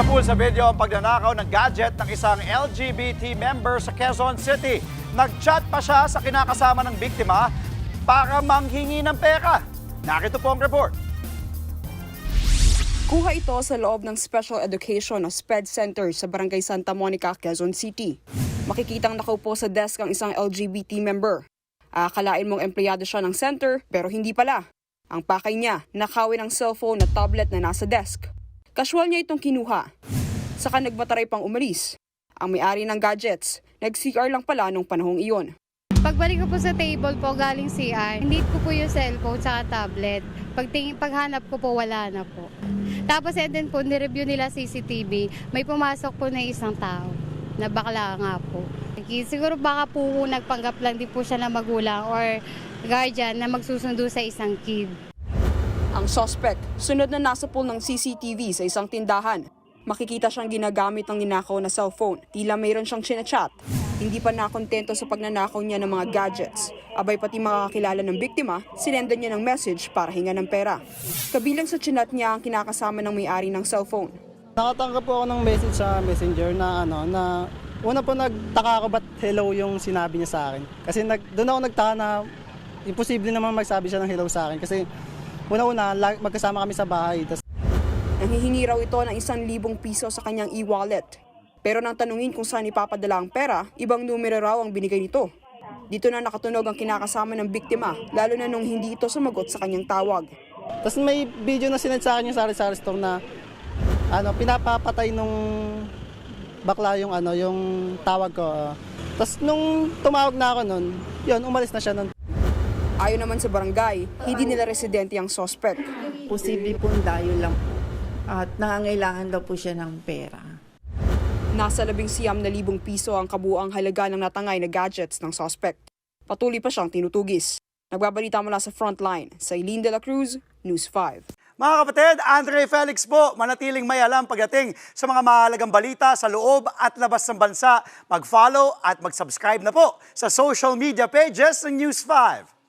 Nasapul sa video ang pagnanakaw ng gadget ng isang LGBT member sa Quezon City. Nag-chat pa siya sa kinakasama ng biktima para manghingi ng pera. Narito po ang report. Kuha ito sa loob ng Special Education o SPED Center sa Barangay Santa Monica, Quezon City. Makikitang nakaupo sa desk ang isang LGBT member. Akalain mong empleyado siya ng center pero hindi pala. Ang pakay niya, nakawin ang cellphone at tablet na nasa desk. Casual niya itong kinuha. Saka nagmataray pang umalis. Ang may-ari ng gadgets, nag-CR lang pala nung panahong iyon. Pagbalik ko po sa table po galing CR, hindi ko po yung cellphone sa tablet. Paghanap ko po, wala na po. Tapos din po, nireview nila CCTV, may pumasok po na isang tao na bakla nga po. Siguro baka po nagpanggap lang din po siya na magulang or guardian na magsusundo sa isang kid. Ang suspect, sunod na nasapul ng CCTV sa isang tindahan. Makikita siyang ginagamit ng ninakaw na cellphone. Tila mayroon siyang chinachat. Hindi pa nakontento sa pagnanakaw niya ng mga gadgets. Abay pati mga kakilala ng biktima, sinendan niya ng message para hinga ng pera. Kabilang sa chinat niya ang kinakasama ng may-ari ng cellphone. Nakatanggap po ako ng message sa Messenger na una po nagtaka ako ba't hello yung sinabi niya sa akin. Kasi doon ako nagtaka na imposible naman magsabi siya ng hello sa akin kasi una-una magkasama kami sa bahay. Nanghihingi raw ito ng 1,000 piso sa kanyang e-wallet. Pero nang tanungin kung saan ipapadala ang pera, ibang numero raw ang binigay nito. Dito na nakatunog ang kinakasama ng biktima, lalo na nung hindi ito sumagot sa kanyang tawag. Tapos may video na sinend sa akin yung sari-sari store na pinapapatay nung bakla yung tawag ko. Tapos nung tumawag na ako nun, umalis na siya nun. Ayon naman sa barangay, hindi nila residente ang suspect. Posible pong dayo lang po. At nangangailangan daw po siya ng pera. Nasa 19,000 piso ang kabuuang halaga ng natangay na gadgets ng suspect. Patuloy pa siyang tinutugis. Nagbabalita mula sa Frontline, sa Eileen de la Cruz, News 5. Mga kapatid, Andre Felix po, manatiling may alam pagdating sa mga mahalagang balita sa loob at labas ng bansa. Mag-follow at mag-subscribe na po sa social media pages ng News 5.